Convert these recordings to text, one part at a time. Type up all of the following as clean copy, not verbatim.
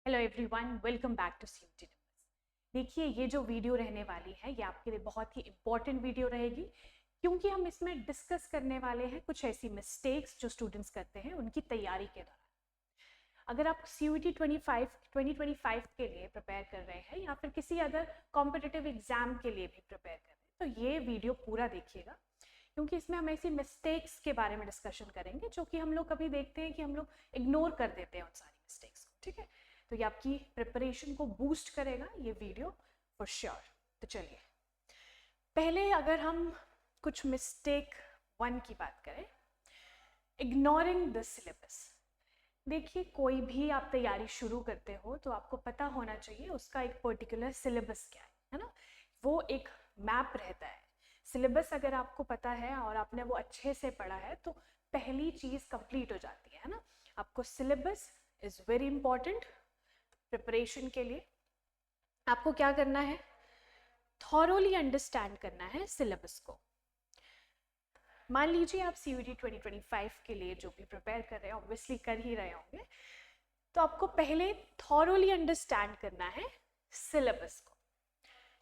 Hello everyone, welcome back to CUT numbers. देखिए, ये जो वीडियो रहने वाली है ये आपके लिए बहुत ही इम्पॉर्टेंट वीडियो रहेगी, क्योंकि हम इसमें डिस्कस करने वाले हैं कुछ ऐसी मिस्टेक्स जो स्टूडेंट्स करते हैं उनकी तैयारी के दौरान। अगर आप सीयूटी 2025 के लिए प्रिपेयर कर रहे हैं या फिर किसी अदर कॉम्पिटिटिव एग्जाम के लिए भी प्रिपेयर कर रहे हैं तो ये वीडियो पूरा देखिएगा, क्योंकि इसमें हम ऐसी मिस्टेक्स के बारे में डिस्कशन करेंगे जो कि हम लोग कभी देखते हैं कि हम लोग इग्नोर कर देते हैं उन सारी मिस्टेक्स को। ठीक है, तो ये आपकी प्रिपरेशन को बूस्ट करेगा ये वीडियो फॉर श्योर। तो चलिए, पहले अगर हम कुछ मिस्टेक 1 की बात करें, इग्नोरिंग द सिलेबस। देखिए, कोई भी आप तैयारी शुरू करते हो तो आपको पता होना चाहिए उसका एक पर्टिकुलर सिलेबस क्या है ना। वो एक मैप रहता है। सिलेबस अगर आपको पता है और आपने वो अच्छे से पढ़ा है तो पहली चीज़ कंप्लीट हो जाती है ना। आपको syllabus is very important preparation के लिए। आपको क्या करना है, थॉरोली अंडरस्टैंड करना है सिलेबस को। मान लीजिए आप सीयूटी 2025 के लिए जो भी प्रिपेयर कर रहे हैं, ऑब्वियसली कर ही रहे होंगे, तो आपको पहले थॉरोली अंडरस्टैंड करना है सिलेबस को,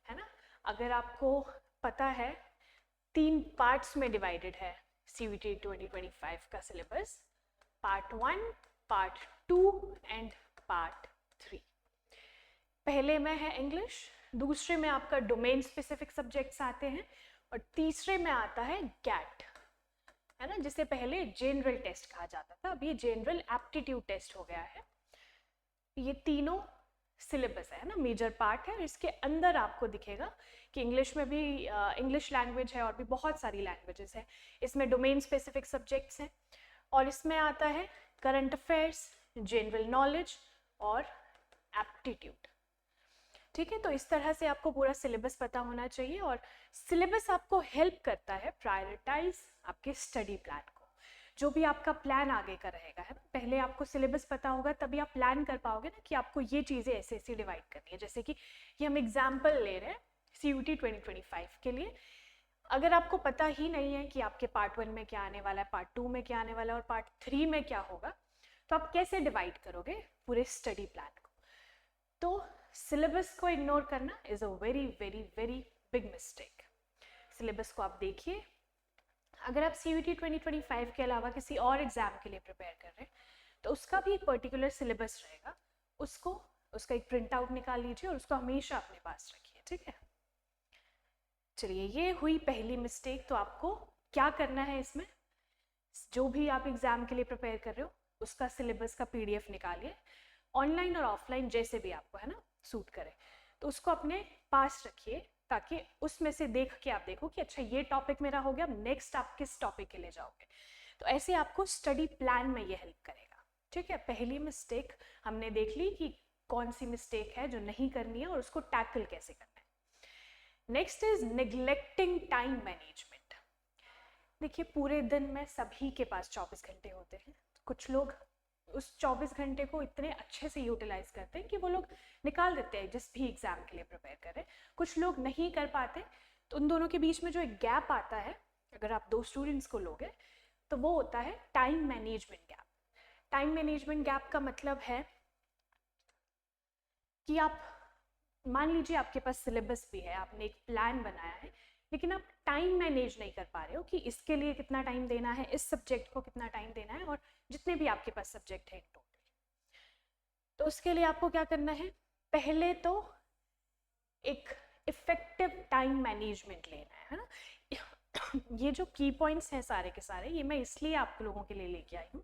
है ना। अगर आपको पता है 3 पार्ट्स में डिवाइडेड है सीयूटी 2025 का syllabus, part 1, part 2 and part 3। पहले में है इंग्लिश, दूसरे में आपका डोमेन स्पेसिफिक सब्जेक्ट्स आते हैं और तीसरे में आता है गैट, है ना, जिसे पहले जनरल टेस्ट कहा जाता था, अब ये जनरल एप्टीट्यूड टेस्ट हो गया है। ये तीनों सिलेबस है ना, मेजर पार्ट है। इसके अंदर आपको दिखेगा कि इंग्लिश में भी इंग्लिश लैंग्वेज है और भी बहुत सारी लैंग्वेजेस हैं। इसमें डोमेन स्पेसिफिक सब्जेक्ट्स हैं और इसमें आता है करंट अफेयर्स, जनरल नॉलेज और एप्टीट्यूड। ठीक है, तो इस तरह से आपको पूरा सिलेबस पता होना चाहिए और सिलेबस आपको हेल्प करता है प्रायोरिटाइज आपके स्टडी प्लान को। जो भी आपका प्लान आगे का रहेगा, है ना, पहले आपको सिलेबस पता होगा तभी आप प्लान कर पाओगे ना कि आपको ये चीज़ें ऐसे ऐसे डिवाइड करनी है। जैसे कि ये हम एग्जाम्पल ले रहे हैं सीयूटी 2025 के लिए। अगर आपको पता ही नहीं है कि आपके पार्ट 1 में क्या आने वाला है, पार्ट 2 में क्या आने वाला है और पार्ट 3 में क्या होगा, तो आप कैसे डिवाइड करोगे पूरे स्टडी प्लान को। तो सिलेबस को इग्नोर करना is a very very very big mistake. Syllabus को आप देखिए। अगर आप सीयूटी 2025 के अलावा किसी और एग्जाम के लिए प्रिपेयर कर रहे हैं तो उसका भी एक पर्टिकुलर सिलेबस रहेगा, उसका एक प्रिंट आउट निकाल लीजिए और उसको हमेशा अपने पास रखिए। ठीक है, चलिए, ये हुई पहली मिस्टेक। तो आपको क्या करना है, इसमें जो भी आप एग्जाम के लिए प्रिपेयर कर रहे हो उसका सिलेबस का पीडीएफ निकालिए, ऑनलाइन और ऑफलाइन जैसे भी आपको, है ना, सूट करे, तो उसको अपने पास रखिए ताकि उसमें से देख के आप देखो कि अच्छा ये टॉपिक मेरा हो गया, नेक्स्ट आप किस टॉपिक के लिए जाओगे। तो ऐसे आपको स्टडी प्लान में ये हेल्प करेगा। ठीक है, पहली मिस्टेक हमने देख ली कि कौन सी मिस्टेक है जो नहीं करनी है और उसको टैकल कैसे करना है। Next is neglecting time management. देखिए, पूरे दिन में सभी के पास 24 घंटे होते हैं। कुछ लोग उस 24 घंटे को इतने अच्छे से यूटिलाइज करते हैं कि वो लोग निकाल देते हैं जिस भी एग्जाम के लिए प्रिपेयर कर रहे हैं। कुछ लोग नहीं कर पाते, तो उन दोनों के बीच में जो एक गैप आता है, अगर आप 2 स्टूडेंट्स को लोगे तो वो होता है time management gap. Time management gap का मतलब है कि आप मान लीजिए आपके पास सिलेबस भी है, आपने एक प्लान बनाया है, लेकिन आप टाइम मैनेज नहीं कर पा रहे हो कि इसके लिए कितना टाइम देना है, इस सब्जेक्ट को कितना टाइम देना है और जितने भी आपके पास सब्जेक्ट है इन टोटल। तो उसके लिए आपको क्या करना है, पहले तो एक इफेक्टिव टाइम मैनेजमेंट लेना है ना। ये जो की पॉइंट्स हैं सारे के सारे, ये मैं इसलिए आप लोगों के लिए लेके आई हूँ।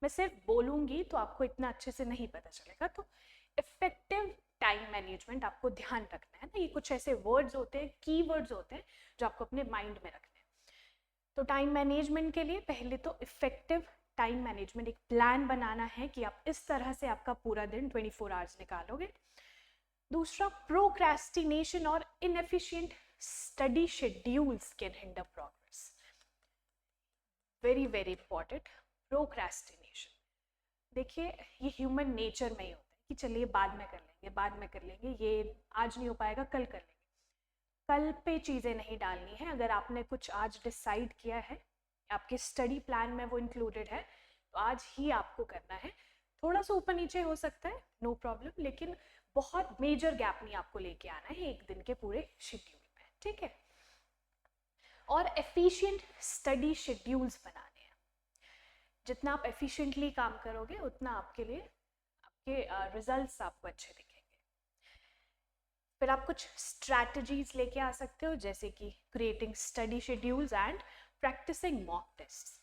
मैं सिर्फ बोलूँगी तो आपको इतना अच्छे से नहीं पता चलेगा। तो इफेक्टिव टाइम मैनेजमेंट आपको ध्यान रखना है ना। ये कुछ ऐसे वर्ड्स होते हैं, की वर्ड्स होते हैं जो आपको अपने माइंड में रखने हैं। तो टाइम मैनेजमेंट के लिए पहले तो इफेक्टिव टाइम मैनेजमेंट, एक प्लान बनाना है कि आप इस तरह से आपका पूरा दिन 24 आवर्स निकालोगे। दूसरा, प्रोक्रेस्टिनेशन और inefficient study schedules can hinder progress. Very very important, procrastination. देखिए, ये ह्यूमन नेचर में ही होता है कि चलिए बाद में कर लेंगे, बाद में कर लेंगे, ये आज नहीं हो पाएगा, कल कर लेंगे। कल पे चीज़ें नहीं डालनी है। अगर आपने कुछ आज डिसाइड किया है, आपके स्टडी प्लान में वो इंक्लूडेड है, तो आज ही आपको करना है। थोड़ा सा ऊपर नीचे हो सकता है, नो प्रॉब्लम, लेकिन बहुत मेजर गैप नहीं आपको लेके आना है एक दिन के पूरे शेड्यूल में, ठीक है। और एफिशिएंट स्टडी शेड्यूल्स बनाने हैं। जितना आप एफिशिएंटली काम करोगे उतना आपके लिए आपके रिजल्ट्स आपको अच्छे दिखेंगे। फिर आप कुछ स्ट्रैटेजीज लेके आ सकते हो, जैसे कि creating study schedules and practising mock test.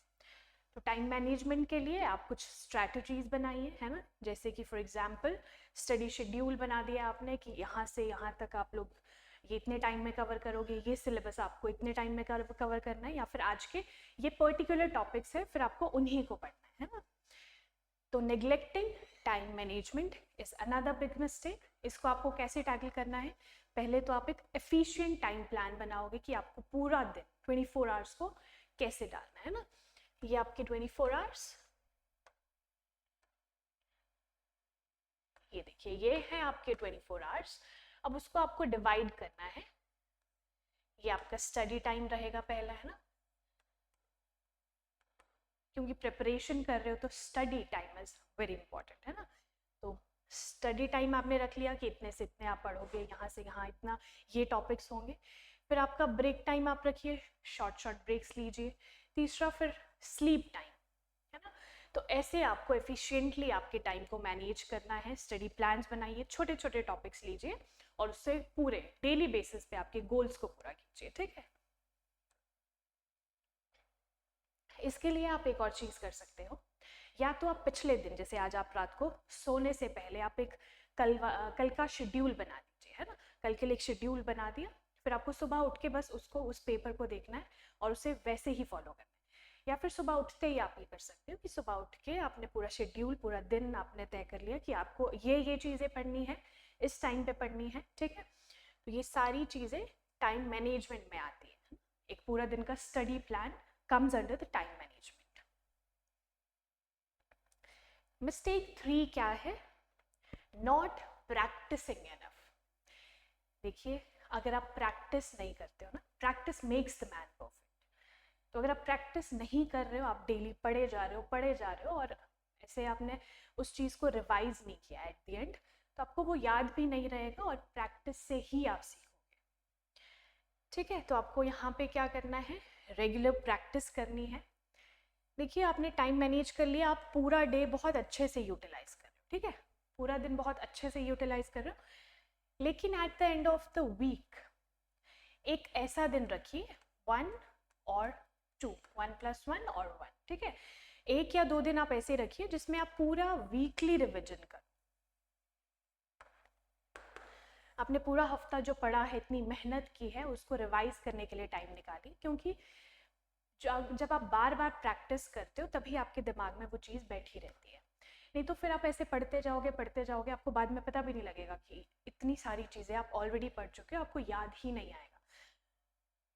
तो टाइम मैनेजमेंट के लिए आप कुछ स्ट्रैटेजीज बनाइए, है ना, जैसे कि फॉर एग्जांपल स्टडी शेड्यूल बना दिया आपने कि यहाँ से यहाँ तक आप लोग ये इतने टाइम में कवर करोगे, ये सिलेबस आपको इतने टाइम में कवर करना है, या फिर आज के ये पर्टिकुलर टॉपिक्स है, फिर आपको उन्हीं को पढ़ना है ना। तो neglecting time management is another big mistake. इसको आपको कैसे टैकल करना है? पहले तो आप एक एफिशिएंट टाइम प्लान बनाओगे कि आपको पूरा दिन 24 आवर्स को कैसे डालना है ना। ये आपके 24 आवर्स, ये देखिए ये है आपके 24 आवर्स। अब उसको आपको डिवाइड करना है। ये आपका स्टडी टाइम रहेगा पहला, है ना, क्योंकि प्रिपरेशन कर रहे हो तो study time is very important, है ना। तो स्टडी टाइम आपने रख लिया कि इतने से इतने आप पढ़ोगे, यहाँ से यहाँ इतना ये टॉपिक्स होंगे। फिर आपका ब्रेक टाइम आप रखिए, शॉर्ट शॉर्ट ब्रेक्स लीजिए। तीसरा फिर स्लीप टाइम, है ना। तो ऐसे आपको एफिशिएंटली आपके टाइम को मैनेज करना है। स्टडी प्लान्स बनाइए, छोटे छोटे टॉपिक्स लीजिए और उससे पूरे डेली बेसिस पे आपके गोल्स को पूरा कीजिए, ठीक है। इसके लिए आप एक और चीज़ कर सकते हो, या तो आप पिछले दिन, जैसे आज आप रात को सोने से पहले आप एक कल का शेड्यूल बना दीजिए, है ना। कल के लिए एक शेड्यूल बना दिया, फिर आपको सुबह उठ के बस उसको उस पेपर को देखना है और उसे वैसे ही फॉलो करना है। या फिर सुबह उठते ही आप ये कर सकते हो कि सुबह उठ के आपने पूरा शेड्यूल, पूरा दिन आपने तय कर लिया कि आपको ये चीज़ें पढ़नी है, इस टाइम पे पढ़नी है, ठीक है। तो ये सारी चीज़ें टाइम मैनेजमेंट में आती है। एक पूरा दिन का study plan comes under the time management. Mistake 3 क्या है? Not practicing enough. देखिए, अगर आप प्रैक्टिस नहीं करते हो ना, practice makes the man perfect. तो अगर आप प्रैक्टिस नहीं कर रहे हो, आप डेली पढ़े जा रहे हो और ऐसे आपने उस चीज़ को रिवाइज नहीं किया एट द एंड, तो आपको वो याद भी नहीं रहेगा और प्रैक्टिस से ही आप सीखोगे, ठीक है। तो आपको यहाँ पे क्या करना है? रेगुलर प्रैक्टिस करनी है। देखिए, आपने टाइम मैनेज कर लिया, आप पूरा डे बहुत अच्छे से यूटिलाइज कर रहे हो, ठीक है, पूरा दिन बहुत अच्छे से यूटिलाइज कर रहे हो, लेकिन at the end of the week एक ऐसा दिन रखिए 1 और 2, 1 + 1 और 1, ठीक है। 1 या 2 दिन आप ऐसे रखिए जिसमें आप पूरा वीकली रिविजन करो। आपने पूरा हफ्ता जो पढ़ा है, इतनी मेहनत की है, उसको रिवाइज करने के लिए टाइम निकालिए, क्योंकि जब आप बार बार प्रैक्टिस करते हो तभी आपके दिमाग में वो चीज़ बैठी रहती है। नहीं तो फिर आप ऐसे पढ़ते जाओगे, आपको बाद में पता भी नहीं लगेगा कि इतनी सारी चीज़ें आप ऑलरेडी पढ़ चुके हो, आपको याद ही नहीं आएगा।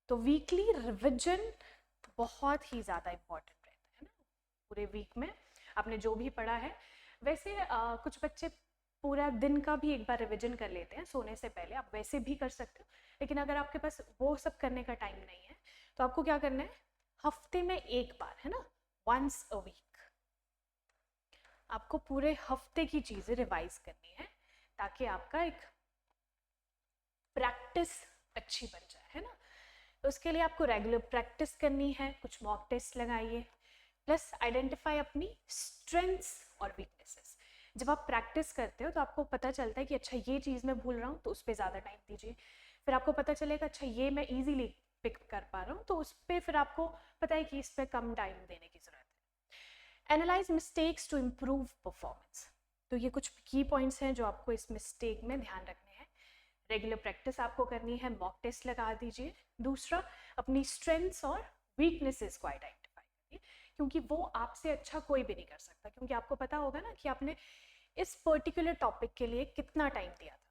तो वीकली रिविजन बहुत ही ज़्यादा इम्पॉर्टेंट रहता है ना। पूरे वीक में आपने जो भी पढ़ा है, वैसे कुछ बच्चे पूरा दिन का भी एक बार रिविजन कर लेते हैं सोने से पहले, आप वैसे भी कर सकते हो। लेकिन अगर आपके पास वो सब करने का टाइम नहीं है, तो आपको क्या करना है? हफ्ते में एक बार, है ना, वंस अ वीक आपको पूरे हफ्ते की चीज़ें रिवाइज करनी है, ताकि आपका एक प्रैक्टिस अच्छी बन जाए, है ना। तो उसके लिए आपको रेगुलर प्रैक्टिस करनी है, कुछ मॉक टेस्ट लगाइए, प्लस आइडेंटिफाई अपनी स्ट्रेंथ्स और वीकनेसेस। जब आप प्रैक्टिस करते हो तो आपको पता चलता है कि अच्छा ये चीज़ मैं भूल रहा हूँ, तो उस पर ज़्यादा टाइम दीजिए। फिर आपको पता चलेगा अच्छा ये मैं ईजीली पिक कर पा रहा हूँ, तो उस पर फिर आपको पता है कि इस पर कम टाइम देने की ज़रूरत है। Analyse mistakes to improve performance. तो ये कुछ की पॉइंट्स हैं जो आपको इस मिस्टेक में ध्यान रखने हैं। रेगुलर प्रैक्टिस आपको करनी है, मॉक टेस्ट लगा दीजिए। दूसरा, अपनी स्ट्रेंथ्स और वीकनेसेस को आइडेंटिफाई करिए, क्योंकि वो आपसे अच्छा कोई भी नहीं कर सकता, क्योंकि आपको पता होगा ना कि आपने इस पर्टिकुलर टॉपिक के लिए कितना टाइम दिया था,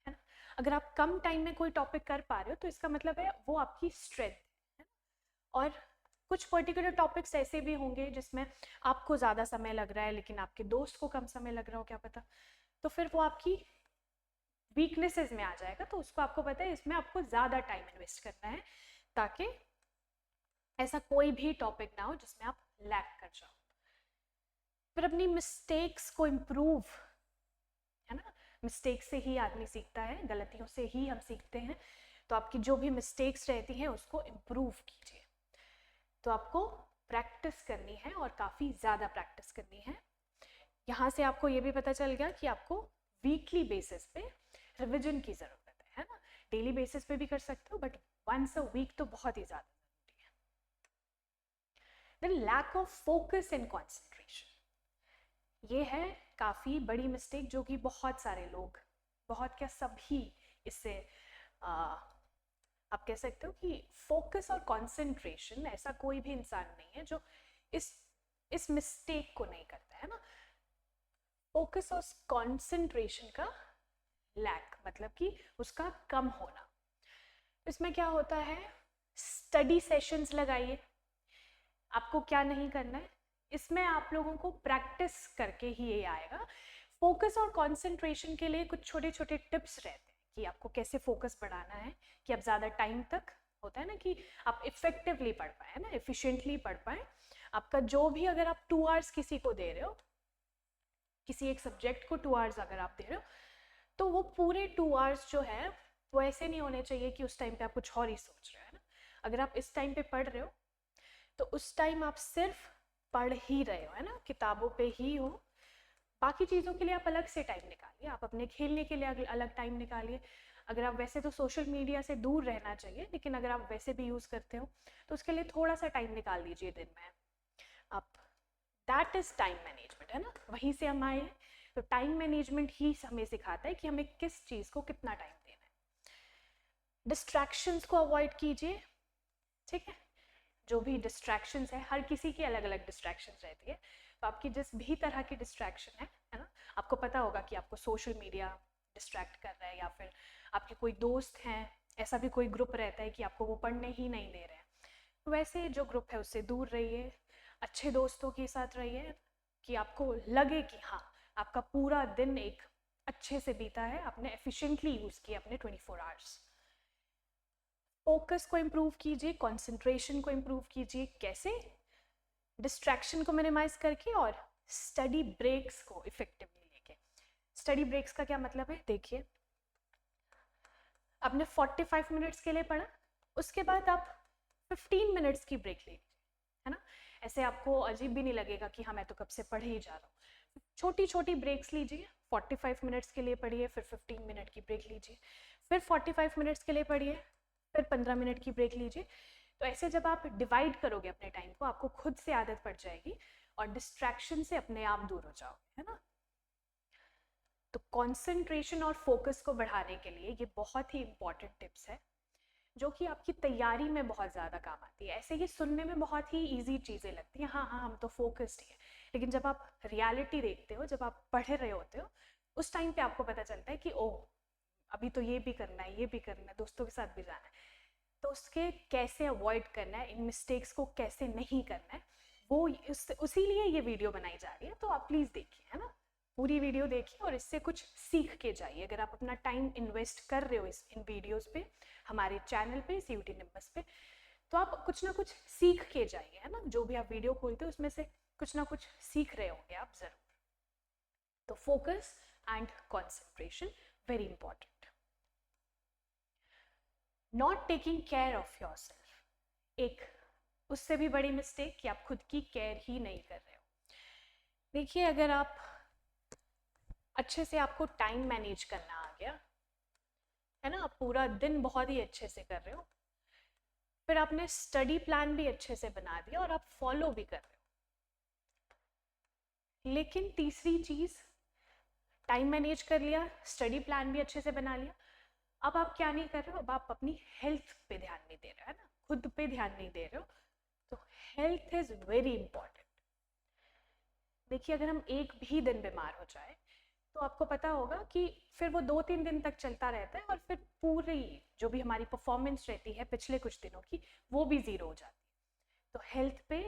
है ना। अगर आप कम टाइम में कोई टॉपिक कर पा रहे हो तो इसका मतलब है वो आपकी स्ट्रेंथ है। और कुछ पर्टिकुलर टॉपिक्स ऐसे भी होंगे जिसमें आपको ज़्यादा समय लग रहा है लेकिन आपके दोस्त को कम समय लग रहा हो, क्या पता, तो फिर वो आपकी वीकनेसेस में आ जाएगा। तो उसको आपको पता है इसमें आपको ज़्यादा टाइम इन्वेस्ट करना है, ताकि ऐसा कोई भी टॉपिक ना हो जिसमें आप लैग कर जाओ। फिर अपनी मिस्टेक्स को इम्प्रूव, है ना, मिस्टेक से ही आदमी सीखता है, गलतियों से ही हम सीखते हैं। तो आपकी जो भी मिस्टेक्स रहती हैं उसको इम्प्रूव कीजिए। तो आपको प्रैक्टिस करनी है और काफ़ी ज़्यादा प्रैक्टिस करनी है। यहाँ से आपको ये भी पता चल गया कि आपको वीकली बेसिस पे रिविजन की ज़रूरत है ना। डेली बेसिस पे भी कर सकते हो, बट वंस अ वीक तो बहुत ही ज़्यादा ज़रूरी है। Then lack of focus and concentration, ये है काफ़ी बड़ी मिस्टेक जो कि बहुत सारे लोग, बहुत क्या सभी इससे आप कह सकते हो कि फोकस और कंसंट्रेशन, ऐसा कोई भी इंसान नहीं है जो इस मिस्टेक को नहीं करता है ना। फोकस और कंसंट्रेशन का लैक मतलब कि उसका कम होना। इसमें क्या होता है, स्टडी सेशंस लगाइए। आपको क्या नहीं करना है, इसमें आप लोगों को प्रैक्टिस करके ही ये आएगा। फोकस और कंसंट्रेशन के लिए कुछ छोटे छोटे टिप्स रहते हैं कि आपको कैसे फोकस बढ़ाना है कि आप ज़्यादा टाइम तक, होता है ना कि आप इफेक्टिवली पढ़ पाए ना, एफिशिएंटली पढ़ पाए। आपका जो भी, अगर आप 2 आवर्स किसी को दे रहे हो, किसी एक सब्जेक्ट को 2 आवर्स अगर आप दे रहे हो, तो वो पूरे 2 आवर्स जो है वो ऐसे नहीं होने चाहिए कि उस टाइम पे आप कुछ और ही सोच रहे हो, है ना। अगर आप इस टाइम पे पढ़ रहे हो तो उस टाइम आप सिर्फ पढ़ ही रहे हो, है ना, किताबों पे ही हो। बाकी चीज़ों के लिए आप अलग से टाइम निकालिए, आप अपने खेलने के लिए अलग टाइम निकालिए। अगर आप वैसे तो सोशल मीडिया से दूर रहना चाहिए, लेकिन अगर आप वैसे भी यूज़ करते हो तो उसके लिए थोड़ा सा टाइम निकाल दीजिए दिन में आप। दैट इज़ टाइम मैनेजमेंट, है ना, वहीं से हम आए हैं। तो टाइम मैनेजमेंट ही हमें सिखाता है कि हमें किस चीज़ को कितना टाइम देना है। डिस्ट्रैक्शंस को अवॉइड कीजिए, ठीक है। जो भी डिस्ट्रैक्शंस है, हर किसी की अलग अलग डिस्ट्रैक्शंस रहती है। तो आपकी जिस भी तरह की डिस्ट्रैक्शन है ना, आपको पता होगा कि आपको सोशल मीडिया डिस्ट्रैक्ट कर रहा है, या फिर आपके कोई दोस्त हैं, ऐसा भी कोई ग्रुप रहता है कि आपको वो पढ़ने ही नहीं दे रहे हैं। तो वैसे जो ग्रुप है उससे दूर रहिए, अच्छे दोस्तों के साथ रहिए कि आपको लगे कि हाँ, आपका पूरा दिन एक अच्छे से बीता है, आपने एफिशिएंटली यूज़ किया अपने 24 आवर्स। फोकस को इम्प्रूव कीजिए, कंसंट्रेशन को इम्प्रूव कीजिए, कैसे, डिस्ट्रैक्शन को मिनिमाइज करके और स्टडी ब्रेक्स को इफेक्टिवली लेके। स्टडी ब्रेक्स का क्या मतलब है, देखिए, आपने 45 मिनट्स के लिए पढ़ा, उसके बाद आप 15 मिनट्स की ब्रेक ले लीजिए, है ना। ऐसे आपको अजीब भी नहीं लगेगा कि हाँ मैं तो कब से पढ़ ही जा रहा हूँ। छोटी छोटी ब्रेक्स लीजिए, 45 मिनट्स के लिए पढ़िए, फिर 15 मिनट की ब्रेक लीजिए, फिर 45 मिनट्स के लिए पढ़िए, फिर 15 मिनट की ब्रेक लीजिए। तो ऐसे जब आप डिवाइड करोगे अपने टाइम को, आपको खुद से आदत पड़ जाएगी और डिस्ट्रैक्शन से अपने आप दूर हो जाओगे, है ना। तो कंसंट्रेशन और फोकस को बढ़ाने के लिए ये बहुत ही इंपॉर्टेंट टिप्स है, जो कि आपकी तैयारी में बहुत ज़्यादा काम आती है। ऐसे ये सुनने में बहुत ही ईजी चीज़ें लगती हैं, हाँ हाँ हम तो फोकस्ड ही है, लेकिन जब आप रियलिटी देखते हो, जब आप पढ़ रहे होते हो, उस टाइम पे आपको पता चलता है कि ओह अभी तो ये भी करना है, ये भी करना है, दोस्तों के साथ भी जाना है। तो उसके कैसे अवॉइड करना है, इन मिस्टेक्स को कैसे नहीं करना है, वो उसी लिए ये वीडियो बनाई जा रही है। तो आप प्लीज़ देखिए, है ना, पूरी वीडियो देखिए और इससे कुछ सीख के जाइए। अगर आप अपना टाइम इन्वेस्ट कर रहे हो इन वीडियोस पे, हमारे चैनल पे, CUET निम्बस पे, तो आप कुछ ना कुछ सीख के जाइए, है ना। जो भी आप वीडियो खोलते हो उसमें से कुछ ना कुछ सीख रहे होंगे आप ज़रूर। तो focus and concentration very important. Not taking care of your self, एक उससे भी बड़ी मिस्टेक कि आप खुद की केयर ही नहीं कर रहे हो। देखिए, अगर आप अच्छे से, आपको टाइम मैनेज करना आ गया, है ना, आप पूरा दिन बहुत ही अच्छे से कर रहे हो, फिर आपने स्टडी प्लान भी अच्छे से बना दिया और आप फॉलो भी कर रहे हो, लेकिन तीसरी चीज़, टाइम मैनेज कर लिया, स्टडी प्लान भी अच्छे से बना लिया, अब आप क्या नहीं कर रहे हो, अब आप अपनी हेल्थ पे ध्यान नहीं दे रहे हो, है ना, खुद पे ध्यान नहीं दे रहे हो। तो हेल्थ इज़ वेरी इंपॉर्टेंट। देखिए, अगर हम एक भी दिन बीमार हो जाए तो आपको पता होगा कि फिर वो 2-3 दिन तक चलता रहता है और फिर पूरी जो भी हमारी परफॉर्मेंस रहती है पिछले कुछ दिनों की, वो भी ज़ीरो हो जाती है। तो हेल्थ पे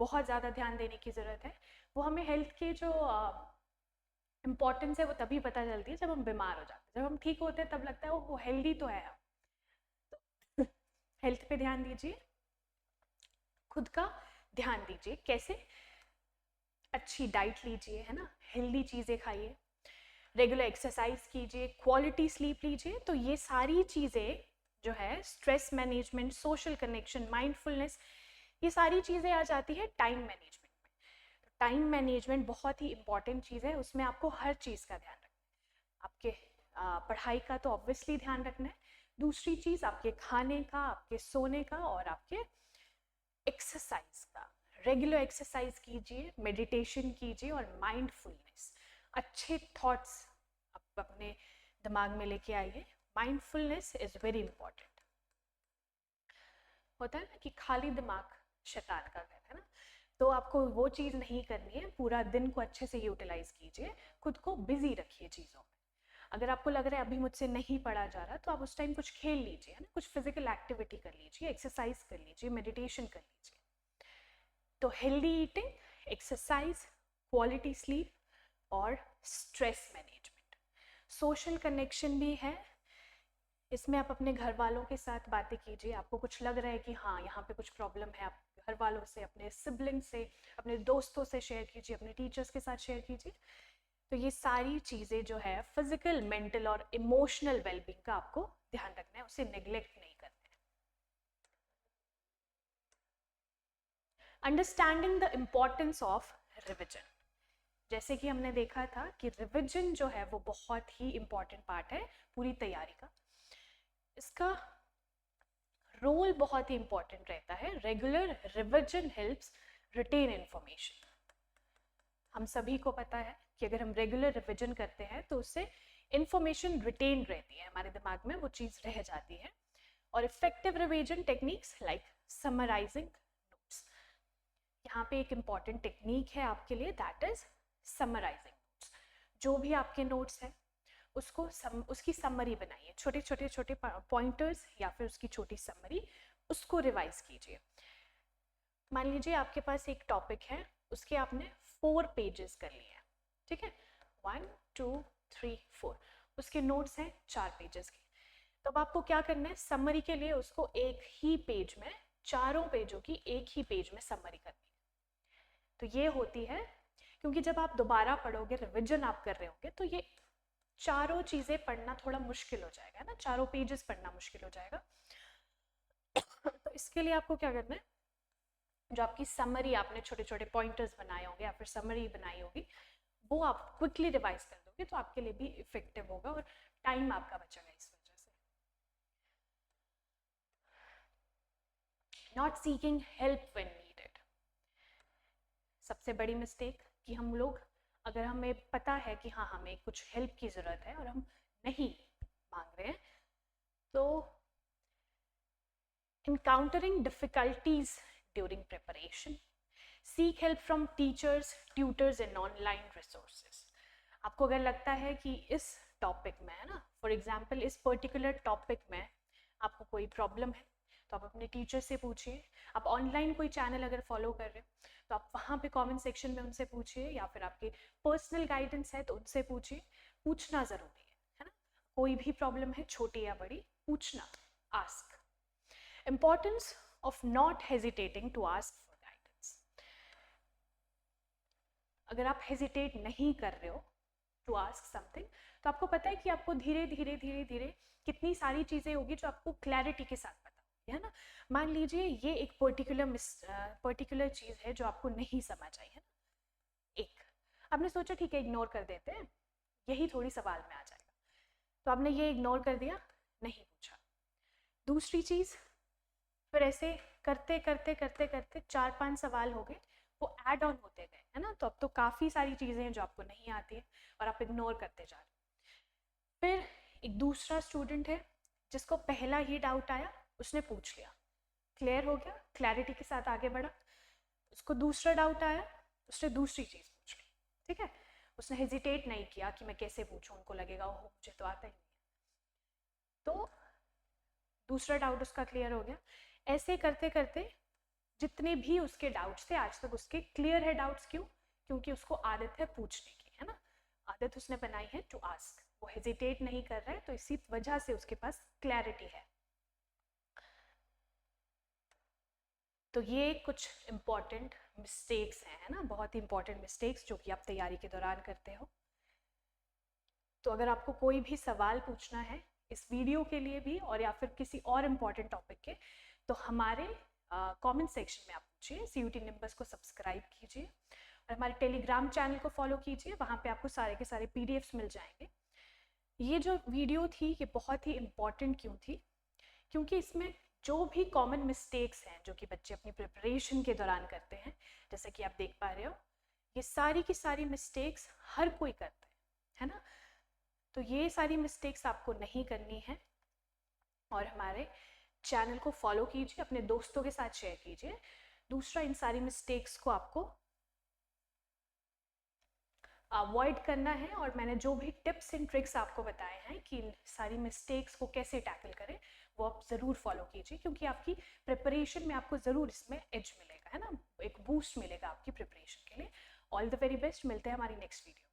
बहुत ज़्यादा ध्यान देने की ज़रूरत है। वो हमें हेल्थ के जो इम्पोर्टेंस है वो तभी पता चलती है जब हम बीमार हो जाते हैं। जब हम ठीक होते हैं तब लगता है वो हेल्दी तो है हम। तो हेल्थ पे ध्यान दीजिए, खुद का ध्यान दीजिए। कैसे? अच्छी डाइट लीजिए, है ना, हेल्दी चीज़ें खाइए, रेगुलर एक्सरसाइज कीजिए, क्वालिटी स्लीप लीजिए, तो ये सारी चीज़ें जो है, stress management, social connection, mindfulness, ये सारी चीज़ें आ जाती है टाइम मैनेजमेंट में। टाइम मैनेजमेंट बहुत ही इंपॉर्टेंट चीज़ है, उसमें आपको हर चीज़ का ध्यान रखना है। आपके पढ़ाई का तो ऑब्वियसली ध्यान रखना है, दूसरी चीज़ आपके खाने का, आपके सोने का और आपके एक्सरसाइज का। रेगुलर एक्सरसाइज कीजिए, मेडिटेशन कीजिए और माइंडफुलनेस, अच्छे थॉट्स आप अपने दिमाग में लेके आइए। Mindfulness is very important. होता है ना कि खाली दिमाग शैतान का घर, है ना, तो आपको वो चीज़ नहीं करनी है। पूरा दिन को अच्छे से यूटिलाइज कीजिए, खुद को बिजी रखिए चीज़ों में। अगर आपको लग रहा है अभी मुझसे नहीं पढ़ा जा रहा, तो आप उस टाइम कुछ खेल लीजिए, है ना, कुछ फिजिकल एक्टिविटी कर लीजिए, एक्सरसाइज कर लीजिए, मेडिटेशन कर लीजिए। तो healthy eating, exercise, quality sleep और स्ट्रेस मैनेजमेंट। सोशल कनेक्शन भी है, इसमें आप अपने घर वालों के साथ बातें कीजिए। आपको कुछ लग रहा है कि हाँ यहाँ पे कुछ प्रॉब्लम है, आप घर वालों से, अपने सिबलिंग से, अपने दोस्तों से शेयर कीजिए, अपने टीचर्स के साथ शेयर कीजिए। तो ये सारी चीज़ें जो है फिजिकल, मेंटल और इमोशनल वेलबींग का आपको ध्यान रखना है, उसे नेग्लेक्ट नहीं करना है। Understanding the importance of revision. जैसे कि हमने देखा था कि रिविजन जो है वो बहुत ही इंपॉर्टेंट पार्ट है पूरी तैयारी का। इसका रोल बहुत ही इंपॉर्टेंट रहता है। Regular revision helps retain information. हम सभी को पता है कि अगर हम रेगुलर रिविजन करते हैं तो उससे इंफॉर्मेशन रिटेन रहती है, हमारे दिमाग में वो चीज़ रह जाती है। और effective revision techniques like summarising notes, यहाँ पे एक इम्पॉर्टेंट टेक्निक है आपके लिए, दैट इज समराइजिंग नोट्स। जो भी आपके नोट्स हैं उसको उसकी समरी बनाइए, छोटे छोटे छोटे पॉइंटर्स या फिर उसकी छोटी समरी, उसको रिवाइज कीजिए। मान लीजिए आपके पास एक टॉपिक है, उसके आपने 4 पेजेस कर लिए हैं, ठीक है, 1 2 3 4, उसके नोट्स हैं 4 पेजेस के। तो अब आपको क्या करना है, समरी के लिए उसको एक ही पेज में, चारों पेजों की एक ही पेज में समरी करनी है। तो ये होती है, क्योंकि जब आप दोबारा पढ़ोगे, रिविजन आप कर रहे होंगे, तो ये चारों चीज़ें पढ़ना थोड़ा मुश्किल हो जाएगा ना, चारों पेजेस पढ़ना मुश्किल हो जाएगा। तो इसके लिए आपको क्या करना है, जो आपकी समरी आपने छोटे छोटे पॉइंटर्स बनाए होंगे या फिर समरी बनाई होगी, वो आप क्विकली रिवाइज कर दोगे तो आपके लिए भी इफेक्टिव होगा और टाइम आपका बचेगा इस वजह से। Not seeking help when needed, सबसे बड़ी मिस्टेक कि हम लोग, अगर हमें पता है कि हाँ हमें कुछ हेल्प की ज़रूरत है और हम नहीं मांग रहे हैं, तो encountering difficulties during preparation, seek help from teachers, tutors and online resources। आपको अगर लगता है कि इस टॉपिक में, है ना, फॉर एग्जाम्पल इस पर्टिकुलर टॉपिक में आपको कोई प्रॉब्लम है, तो आप अपने टीचर से पूछिए। आप ऑनलाइन कोई चैनल अगर फॉलो कर रहे हो तो आप वहाँ पे कमेंट सेक्शन में उनसे पूछिए, या फिर आपके पर्सनल गाइडेंस है तो उनसे पूछिए। पूछना ज़रूरी है ना, कोई भी प्रॉब्लम है, छोटी या बड़ी, पूछना, ask. Importance of not hesitating to ask for guidance। अगर आप हेजिटेट नहीं कर रहे हो टू आस्क समथिंग, तो आपको पता है कि आपको धीरे धीरे धीरे धीरे कितनी सारी चीज़ें होगी जो आपको क्लैरिटी के साथ पता होगी, है ना। मान लीजिए ये एक पर्टिकुलर चीज़ है जो आपको नहीं समझ आई, है ना, एक आपने सोचा ठीक है इग्नोर कर देते हैं, यही थोड़ी सवाल में आ जाएगा, तो आपने ये इग्नोर कर दिया, नहीं पूछा। दूसरी चीज़, फिर ऐसे करते करते करते करते 4-5 सवाल हो गए, वो ऐड ऑन होते गए, है ना, तो अब तो काफ़ी सारी चीज़ें हैं जो आपको नहीं आती है और आप इग्नोर करते जा रहे। फिर एक दूसरा स्टूडेंट है जिसको पहला ही डाउट आया, उसने पूछ लिया, क्लियर हो गया, क्लैरिटी के साथ आगे बढ़ा। उसको दूसरा डाउट आया, उसने दूसरी चीज़ पूछ ली, ठीक है, उसने हेजिटेट नहीं किया कि मैं कैसे पूछूं, उनको लगेगा ओह मुझे तो आता ही नहीं, तो दूसरा डाउट उसका क्लियर हो गया। ऐसे करते करते जितने भी उसके डाउट्स थे आज तक उसके क्लियर है डाउट्स। क्यों? क्योंकि उसको आदत है पूछने की, है ना, आदत उसने बनाई है टू आस्क, वो हेजिटेट नहीं कर रहा है, तो इसी वजह से उसके पास क्लैरिटी है। तो ये कुछ इंपॉर्टेंट मिस्टेक्स हैं, है ना, बहुत ही इंपॉर्टेंट मिस्टेक्स जो कि आप तैयारी के दौरान करते हो। तो अगर आपको कोई भी सवाल पूछना है इस वीडियो के लिए भी और या फिर किसी और इम्पॉर्टेंट टॉपिक के, तो हमारे कमेंट सेक्शन में आप पूछिए। CUET निम्बस को सब्सक्राइब कीजिए और हमारे टेलीग्राम चैनल को फॉलो कीजिए, वहाँ पे आपको सारे के सारे PDFs मिल जाएंगे। ये जो वीडियो थी ये बहुत ही इम्पॉर्टेंट क्यों थी, क्योंकि इसमें जो भी कॉमन मिस्टेक्स हैं जो कि बच्चे अपनी प्रिपरेशन के दौरान करते हैं, जैसे कि आप देख पा रहे हो, ये सारी की सारी मिस्टेक्स हर कोई करता है ना। तो ये सारी मिस्टेक्स आपको नहीं करनी है और हमारे चैनल को फॉलो कीजिए, अपने दोस्तों के साथ शेयर कीजिए। दूसरा, इन सारी मिस्टेक्स को आपको अवॉइड करना है और मैंने जो भी टिप्स एंड ट्रिक्स आपको बताए हैं कि इन सारी मिस्टेक्स को कैसे टैकल करें, वो आप ज़रूर फॉलो कीजिए, क्योंकि आपकी प्रिपरेशन में आपको ज़रूर इसमें एज मिलेगा, है ना, एक बूस्ट मिलेगा आपकी प्रिपरेशन के लिए। ऑल द वेरी बेस्ट, मिलते हैं हमारी नेक्स्ट वीडियो।